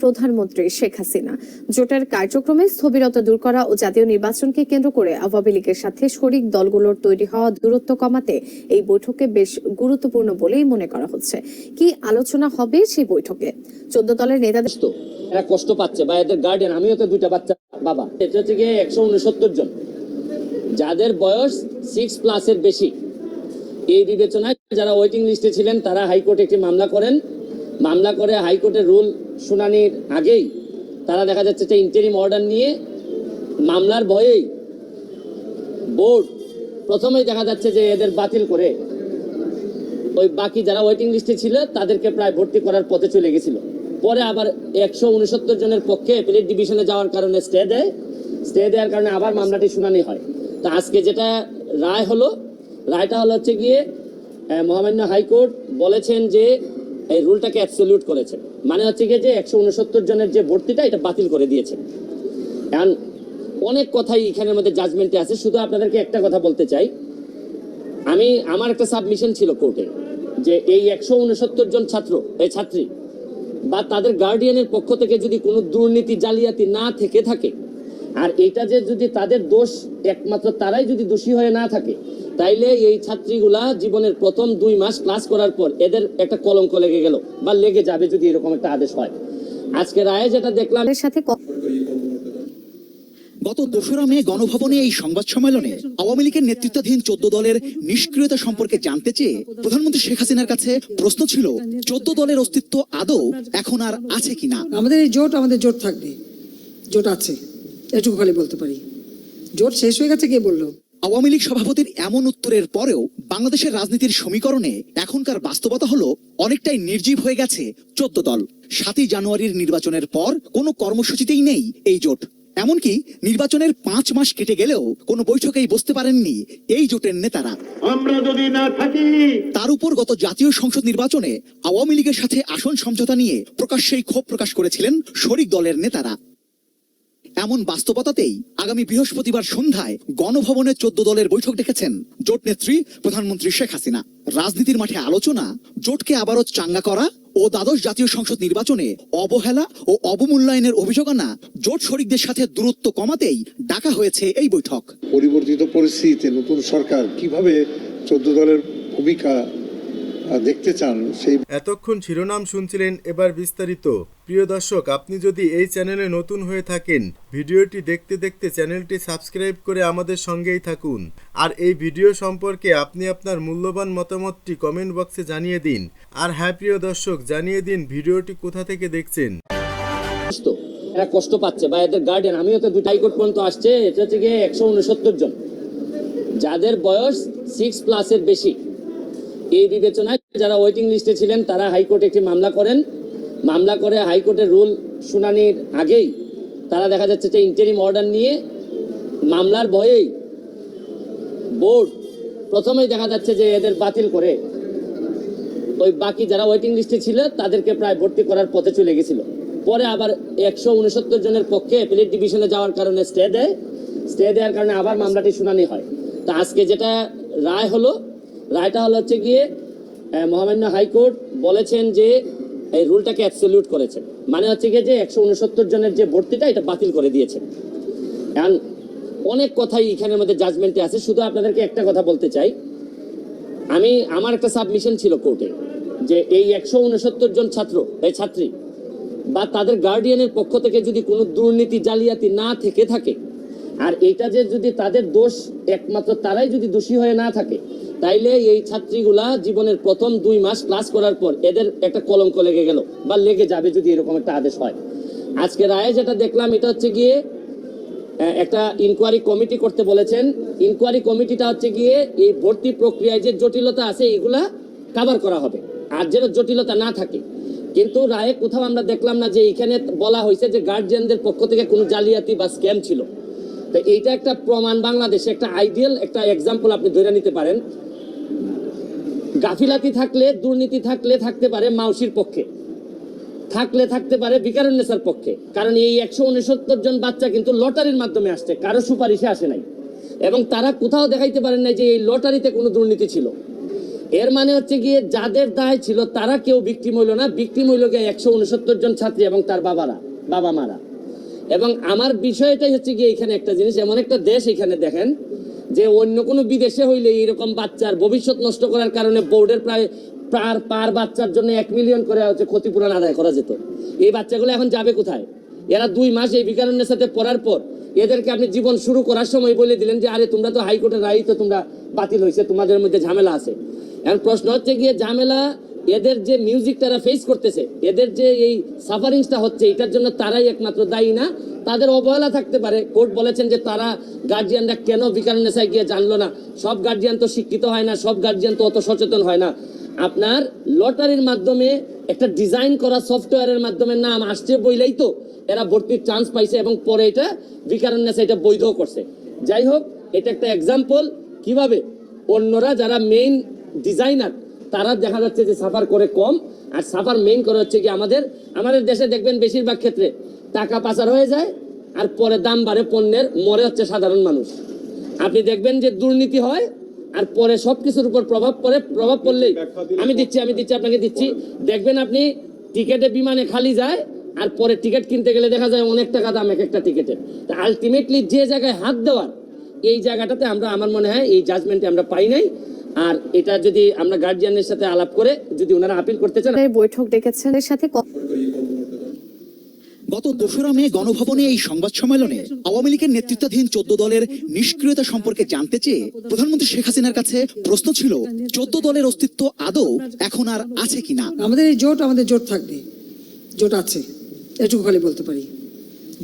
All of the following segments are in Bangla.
প্রধানমন্ত্রী শেখ হাসিনা। জোটের কার্যক্রমে স্থবিরতা দূর করা ও জাতীয় নির্বাচনকে কেন্দ্র করে আওয়ামী লীগের সাথে শরিক দলগুলোর তৈরি হওয়া দূরত্ব কমাতে এই বৈঠকে বেশ গুরুত্বপূর্ণ বলেই মনে করা হচ্ছে। কি আলোচনা হবে সেই বৈঠকে? 14 দলের নেতাদের এরা কষ্ট পাচ্ছে বা এদের গার্ডিয়ান, আমিও তো 2টা বাচ্চা বাবা। এটা হচ্ছে গিয়ে 169 জন যাদের বয়স 6+ এর বেশি। এই বিবেচনায় যারা ওয়েটিং লিস্টে ছিলেন তারা হাইকোর্টে একটি মামলা করেন। মামলা করে হাইকোর্টের রুল শুনানির আগেই তারা দেখা যাচ্ছে যে ইন্টারিম অর্ডার নিয়ে মামলার ভয়েই বোর্ড প্রথমেই দেখা যাচ্ছে যে এদের বাতিল করে ওই বাকি যারা ওয়েটিং লিস্টে ছিল তাদেরকে প্রায় ভর্তি করার পথে চলে গেছিল। পরে আবার 169 জনের পক্ষে অ্যাপিলেট ডিভিশনে যাওয়ার কারণে স্টে দেওয়ার কারণে আবার মামলাটি শুনানি হয়। তা আজকে যেটা রায়টা হচ্ছে গিয়ে মহামান্য হাইকোর্ট বলেছেন যে এই রুলটাকে অ্যাবসলিউট করেছে, মানে হচ্ছে গিয়ে যে 169 জনের যে ভর্তিটা এটা বাতিল করে দিয়েছে। এখন অনেক কথাই এখানের মধ্যে জাজমেন্টে আছে, শুধু আপনাদেরকে একটা কথা বলতে চাই। আমার একটা সাবমিশন ছিল কোর্টে যে এই 169 জন ছাত্রী বা তাদের গার্ডিয়ানের পক্ষ থেকে যদি কোনো দুর্নীতি জালিয়াতি না থেকে থাকে, আর এটা যে যদি তাদের দোষ একমাত্র তারাই যদি দোষী হয়ে না থাকে, তাইলে এই ছাত্রীগুলা জীবনের প্রথম 2 মাস ক্লাস করার পর এদের একটা কলঙ্ক লেগে গেল বা লেগে যাবে যদি এরকম একটা আদেশ হয়। আজকে রায়ে যেটা দেখলাম সাথে গত 2রা মে গণভবনে এই সংবাদ সম্মেলনে আওয়ামী লীগের নেতৃত্বাধীন 14 দলের নিষ্ক্রিয়তা সম্পর্কে জানতে চেয়ে প্রধানমন্ত্রী শেখ হাসিনার কাছে প্রশ্ন ছিল 14 দলের অস্তিত্ব আদৌ এখন আর আছে কিনা। আমাদের জোট থাকবে, জোট আছে, এটুকু খালি বলতে পারি। জোট শেষ হয়ে গেছে কে বললো? আওয়ামী লীগ সভাপতির এমন উত্তরের পরেও বাংলাদেশের রাজনীতির সমীকরণে এখনকার বাস্তবতা হলো অনেকটাই নির্জীব হয়ে গেছে 14 দল। 7ই জানুয়ারির নির্বাচনের পর কোনো কর্মসূচিতেই নেই এই জোট। এমনকি নির্বাচনের 5 মাস কেটে গেলেও কোনো বৈঠকেই বসতে পারেননি এই জোটের নেতারা। আমরা যদি না থাকি, তার উপর গত জাতীয় সংসদ নির্বাচনে আওয়ামী লীগের সাথে আসন সমঝোতা নিয়ে প্রকাশ্যেই ক্ষোভ প্রকাশ করেছিলেন শরিক দলের নেতারা। এমন বাস্তবতাতেই আগামী বৃহস্পতিবার সন্ধ্যায় গণভবনে 14 দলের বৈঠক ডেকেছেন জোট নেত্রী প্রধানমন্ত্রী শেখ হাসিনা। রাজনীতির মাঠে আলোচনা, জোটকে আবারও চাঙ্গা করা ও দ্বাদশ জাতীয় সংসদ নির্বাচনে অবহেলা ও অবমূল্যায়নের অভিযোগ আনা জোট শরিকদের সাথে দূরত্ব কমাতেই ডাকা হয়েছে এই বৈঠক। পরিবর্তিত পরিস্থিতিতে নতুন সরকার কিভাবে 14 দলের ভূমিকা দেখতে চান সেই। এতক্ষণ শিরোনাম শুনছিলেন, এবার বিস্তারিত। প্রিয় দর্শক, আপনি যদি এই চ্যানেলে নতুন হয়ে থাকেন, ভিডিওটি দেখতে দেখতে চ্যানেলটি সাবস্ক্রাইব করে আমাদের সঙ্গেই থাকুন। আর এই ভিডিও সম্পর্কে আপনি আপনার মূল্যবান মতামতটি কমেন্ট বক্সে জানিয়ে দিন। আর হ্যাঁ প্রিয় দর্শক, জানিয়ে দিন ভিডিওটি কোথা থেকে দেখছেন। এরা কষ্ট পাচ্ছে বা এদের গার্ডিয়ান, আমিও তো 2টা হাইকোর্ট পর্যন্ত আসছে। এটা হচ্ছে গিয়ে 169 জন যাদের বয়স 6+ এর বেশি। এই বিবেচনায় যারা ওয়েটিং লিস্টে ছিলেন তারা হাইকোর্টে একটি মামলা করেন। মামলা করে হাইকোর্টের রুল শুনানির আগেই তারা দেখা যাচ্ছে যে ইন্টারিম অর্ডার নিয়ে মামলার ভয়েই বোর্ড প্রথমেই দেখা যাচ্ছে যে এদের বাতিল করে ওই বাকি যারা ওয়েটিং লিস্টে ছিল তাদেরকে প্রায় ভর্তি করার পথে চলে গেছিল। পরে আবার 169 জনের পক্ষে অ্যাপিলেট ডিভিশনে যাওয়ার কারণে স্টে দেওয়ার কারণে আবার মামলাটি শুনানি হয়। তা আজকে যেটা রায়টা হচ্ছে গিয়ে মহামান্য হাইকোর্ট বলেছেন যে এই রুলটাকে অ্যাবসলিউট করেছে, মানে হচ্ছে গিয়ে যে 169 জনের যে ভর্তিটা এটা বাতিল করে দিয়েছে। এখন অনেক কথাই এখানের মধ্যে জাজমেন্টে আছে, শুধু আপনাদেরকে একটা কথা বলতে চাই। আমার একটা সাবমিশন ছিল কোর্টে যে এই 169 জন ছাত্রী বা তাদের গার্ডিয়ানের পক্ষ থেকে যদি কোনো দুর্নীতি জালিয়াতি না থেকে থাকে, আর এটা যে যদি তাদের দোষ একমাত্র তারাই যদি দোষী হয়ে না থাকে, তাইলে এই ছাত্রীগুলা জীবনের প্রথম 2 মাস ক্লাস করার পর এদের একটা কলঙ্ক লেগে গেল বা লেগে যাবে যদি এরকম একটা আদেশ হয়। আজকে রায়ে যেটা দেখলাম এটা হচ্ছে গিয়ে একটা ইনকোয়ারি কমিটি করতে বলেছেন। ইনকোয়ারি কমিটিটা হচ্ছে গিয়ে এই ভর্তি প্রক্রিয়ায় যে জটিলতা আছে এগুলা কভার করা হবে, আর যেন জটিলতা না থাকে। কিন্তু রায়ে কোথাও আমরা দেখলাম না যে এখানে বলা হয়েছে যে গার্জিয়ানদের পক্ষ থেকে কোনো জালিয়াতি বা স্ক্যাম ছিল। তো এইটা একটা প্রমাণ, বাংলাদেশে একটা আইডিয়াল একটা এক্সাম্পল আপনি ধরে নিতে পারেন। গাফিলাতি থাকলে, দুর্নীতি থাকলে থাকতে পারে মাউসির পক্ষে, থাকতে পারে বিকারুন্নেসার পক্ষে, কারণ এই 169 জন বাচ্চা কিন্তু লটারির মাধ্যমে আসছে, কারো সুপারিশে আসে নাই, এবং তারা কোথাও দেখাইতে পারেন নাই যে এই লটারিতে কোনো দুর্নীতি ছিল। এর মানে হচ্ছে গিয়ে যাদের দায় ছিল তারা কেউ ভিকটিম হইল না, ভিকটিম হইল গিয়ে 169 জন ছাত্রী এবং তার বাবা মারা। এবং আমার বিষয়টাই হচ্ছে গিয়ে এখানে একটা জিনিস, এমন একটা দেশ এখানে দেখেন যে অন্য কোনো বিদেশে হইলে এরকম বাচ্চার ভবিষ্যৎ নষ্ট করার কারণে বোর্ডের প্রায় পার বাচ্চার জন্য 1 মিলিয়ন করে হচ্ছে ক্ষতিপূরণ আদায় করা যেত। এই বাচ্চাগুলো এখন যাবে কোথায়? এরা 2 মাস এই বিকারণের সাথে পড়ার পর এদেরকে আপনি জীবন শুরু করার সময় বলে দিলেন যে আরে তোমরা তো হাইকোর্টের রায় তো তোমরা বাতিল হয়েছে, তোমাদের মধ্যে ঝামেলা আছে। এখন প্রশ্ন হচ্ছে গিয়ে ঝামেলা, এদের যে মিউজিক তারা ফেস করতেছে, এদের যে এই সাফারিংসটা হচ্ছে, এটার জন্য তারাই একমাত্র দায়ী না, তাদের অবহেলা থাকতে পারে। কোর্ট বলেছেন যে তারা গার্জিয়ানরা কেন বিকারণেসায় গিয়ে জানলো না। সব গার্জিয়ান তো শিক্ষিত হয় না, সব গার্জিয়ান তো অত সচেতন হয় না। আপনার লটারির মাধ্যমে একটা ডিজাইন করা সফটওয়্যারের মাধ্যমে নাম আসছে বইলেই তো এরা ভর্তির চান্স পাইছে এবং পরে এটা বিকারণেসা এটা বৈধ করছে। যাই হোক, এটা একটা এক্সাম্পল কিভাবে অন্যরা যারা মেইন ডিজাইনার তারা দেখা যাচ্ছে যে সাফার করে কম, আর সাফার মেইন করে হচ্ছে কি আমাদের দেশে দেখবেন বেশিরভাগ ক্ষেত্রে টাকা পাচার হয়ে যায় আর পরে দাম বাড়ে পণ্যের, মরে হচ্ছে সাধারণ মানুষ। আপনি দেখবেন যে দুর্নীতি হয় আর পরে সবকিছুর উপর প্রভাব পড়লেই আমি দিচ্ছি আপনাকে দিচ্ছি, দেখবেন আপনি টিকেটে বিমানে খালি যায় আর পরে টিকিট কিনতে গেলে দেখা যায় অনেক টাকা দাম এক একটা টিকিটের। তা আলটিমেটলি যে জায়গায় হাত দেওয়ার এই জায়গাটাতে আমার মনে হয় এই জাজমেন্টে আমরা পাই নাই। আর এটা যদি আমরা গার্জিয়ানের সাথে আলাপ করে যদি ওনারা আপিল করতে চান, এই বৈঠক ডেকেছেন এর সাথে গত 2রা মে গণভবনে এই সংবাদ সম্মেলনে আওয়ামী লীগের নেতৃত্বাধীন 14 দলের নিষ্ক্রিয়তা সম্পর্কে জানতে চেয়ে প্রধানমন্ত্রী শেখ হাসিনার কাছে প্রশ্ন ছিল 14 দলের অস্তিত্ব আদৌ এখন আর আছে কিনা। আমাদের জোট থাকবে, জোট আছে, এটুকু খালি বলতে পারি।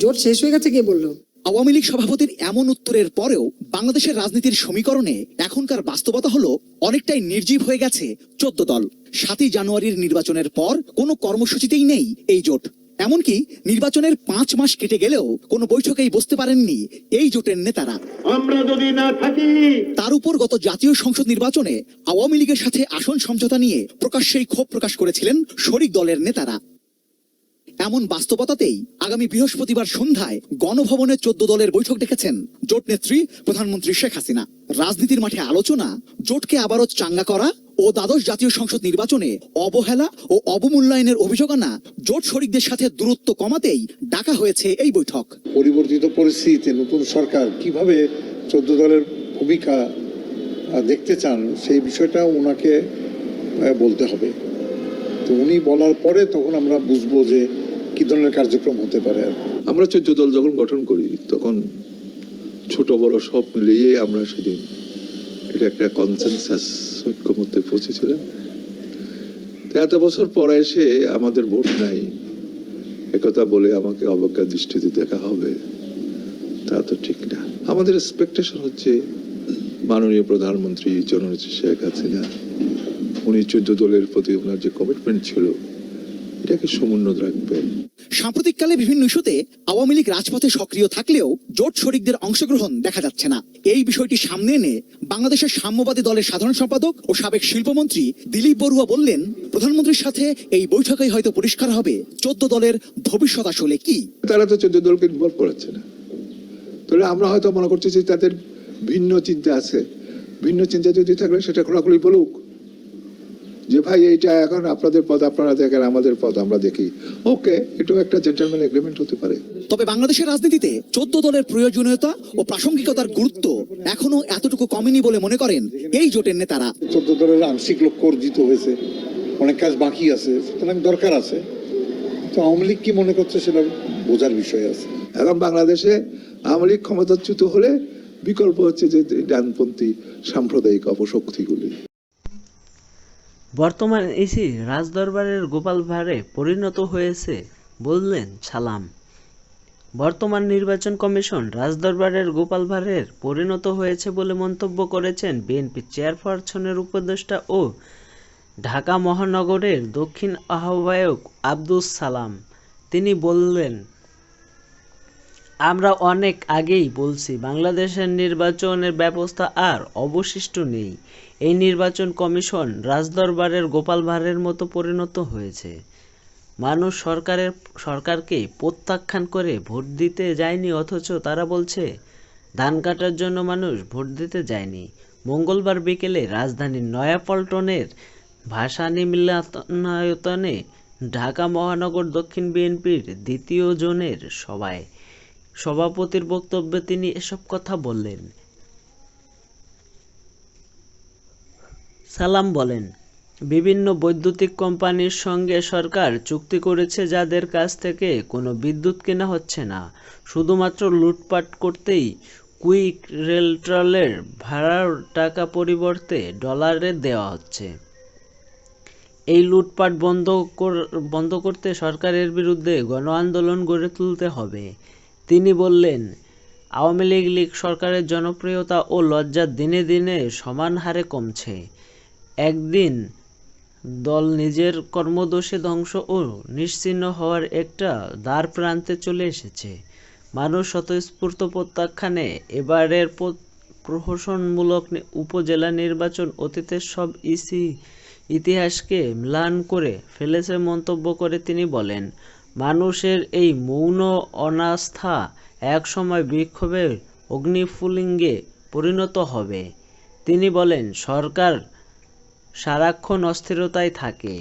জোট শেষ হয়ে গেছে কে বললো? আওয়ামী লীগ সভাপতির এমন উত্তরের পরেও বাংলাদেশের রাজনীতির সমীকরণে এখনকার বাস্তবতা হলো অনেকটাই নির্জীব হয়ে গেছে 14 দল। 7ই জানুয়ারির নির্বাচনের পর কোনো কর্মসূচিতেই নেই এই জোট। এমনকি নির্বাচনের 5 মাস কেটে গেলেও কোনো বৈঠকেই বসতে পারেননি এই জোটের নেতারা। আমরা যদি না থাকি, তার উপর গত জাতীয় সংসদ নির্বাচনে আওয়ামী লীগের সাথে আসন সমঝোতা নিয়ে প্রকাশ্যেই ক্ষোভ প্রকাশ করেছিলেন শরিক দলের নেতারা। এমন বাস্তবতাতেই আগামী বৃহস্পতিবার সন্ধ্যায় গণভবনে 14 দলের বৈঠক ডেকেছেন জোট নেত্রী প্রধানমন্ত্রী শেখ হাসিনা। রাজনীতির মাঠে আলোচনা, জোটকে আবারও চাঙ্গা করা ও দ্বাদশ জাতীয় সংসদ নির্বাচনে অবহেলা ও অবমূল্যায়নের অভিযোগ আনা জোট শরিকদের সাথে দূরত্ব কমাতেই ডাকা হয়েছে এই বৈঠক। পরিবর্তিত পরিস্থিতিতে নতুন সরকার কিভাবে 14 দলের ভূমিকা দেখতে চান সেই বিষয়টা ওনাকে বলতে হবে। তো উনি বলার পরে তখন আমরা বুঝবো যে কি ধরনের কার্যক্রম হতে পারে। আমরা 14 দল যখন গঠন করি তখন ছোট বড় সব মিলিয়ে আমরা সেদিন এটা একটা কনসেনসাস ঐক্যমত্যে পৌঁছেছিলাম। এত বছর পরে এসে আমাদের ভোট নাই একথা বলে আমাকে অবজ্ঞা দৃষ্টিতে দেখা হবে, তা তো ঠিক না। আমাদের এক্সপেকটেশন হচ্ছে মাননীয় প্রধানমন্ত্রী জননেত্রী শেখ হাসিনা উনি 14 দলের প্রতি ওনার যে কমিটমেন্ট ছিল এটাকে সমুন্নত রাখবেন। সাম্প্রতিককালে বিভিন্ন ইস্যুতে আওয়ামী লীগ রাজপথে সক্রিয় থাকলেও জোট শরিকদের অংশগ্রহণ দেখা যাচ্ছে না। এই বিষয়টি সামনে এনে বাংলাদেশের সাম্যবাদী দলের সাধারণ সম্পাদক ও সাবেক শিল্পমন্ত্রী দিলীপ বড়ুয়া বললেন, প্রধানমন্ত্রীর সাথে এই বৈঠকেই হয়তো পরিষ্কার হবে 14 দলের ভবিষ্যৎ আসলে কি। তারা তো 14 দলকে ইনভলভ করাচ্ছে না, তাহলে আমরা হয়তো মনে করছি যে তাদের ভিন্ন চিন্তা আছে। ভিন্ন চিন্তা যদি থাকলে সেটা খোলাখুলি বলুক যে ভাই এইটা এখন আপনাদের পদ আপনারা দেখেন, আমাদের পদ আমরা দেখি, ওকে, এটাও একটা জেন্টলম্যান এগ্রিমেন্ট হতে পারে। তবে বাংলাদেশের রাজনীতিতে 14 দলের প্রয়োজনীয়তা ও প্রাসঙ্গিকতার গুরুত্ব এখনো এতটুকু কমেনি বলে মনে করেন এই জোটের নেতারা। 14 দলের আংশিক লক্ষ্য অর্জিত হয়েছে, অনেক কাজ বাকি আছে, সুতরাং দরকার আছে। তো আওয়ামী লীগ কি মনে করছে সেটা বোঝার বিষয় আছে। এখন বাংলাদেশে আওয়ামী লীগ ক্ষমতাচ্যুত হলে বিকল্প হচ্ছে যে ডানপন্থী সাম্প্রদায়িক অপশক্তিগুলি। বর্তমান ইসি রাজদরবারের গোপাল ভাঁড়ে পরিণত হয়েছে বললেন সালাম। বর্তমান নির্বাচন কমিশন রাজদরবারের গোপাল ভাঁড়ের পরিণত হয়েছে বলে মন্তব্য করেছেন বিএনপি চেয়ারপারসনের উপদেষ্টা ও ঢাকা মহানগরের দক্ষিণ আহ্বায়ক আব্দুস সালাম। তিনি বললেন, আমরা অনেক আগেই বলছি বাংলাদেশের নির্বাচনের ব্যবস্থা আর অবশিষ্ট নেই। এই নির্বাচন কমিশন রাজদরবারের গোপাল ভাঁড়ের মতো পরিণত হয়েছে। মানুষ সরকারকে প্রত্যাখ্যান করে ভোট দিতে যায়নি, অথচ তারা বলছে ধান কাটার জন্য মানুষ ভোট দিতে যায়নি। মঙ্গলবার বিকেলে রাজধানীর নয়াপল্টনের ভাসানী মিলনায়তনে ঢাকা মহানগর দক্ষিণ বিএনপির দ্বিতীয় জোনের সভায় সভাপতির বক্তব্যে তিনি এসব কথা বললেন। সালাম বলেন, বিভিন্ন বৈদ্যুতিক কোম্পানির সঙ্গে সরকার চুক্তি করেছে, যাদের কাছ থেকে কোনো বিদ্যুৎ কেনা হচ্ছে না, শুধুমাত্র লুটপাট করতেই কুইক রেলট্রলের ভাড়ার টাকা পরিবর্তে ডলারে দেওয়া হচ্ছে। এই লুটপাট বন্ধ করতে সরকারের বিরুদ্ধে গণ আন্দোলন গড়ে তুলতে হবে। তিনি বললেন, আওয়ামী লীগ সরকারের জনপ্রিয়তা ও লজ্জা দিনে দিনে সমান হারে কমছে। একদিন দল নিজের কর্মদোষে ধ্বংস ও নিশ্চিহ্ন হওয়ার একটা দ্বার প্রান্তে চলে এসেছে। মানুষ স্বতঃস্ফূর্ত প্রত্যাখ্যানে এবারের প্রহসনমূলক উপজেলা নির্বাচন অতীতের সব ইতিহাসকে ম্লান করে ফেলেছে মন্তব্য করে তিনি বলেন, মানুষের এই মৌন অনাস্থা একসময় বিক্ষোভের অগ্নিস্ফুলিঙ্গে পরিণত হবে। তিনি বলেন, সরকার সারাক্ষণ অস্থিরতায় থাকে।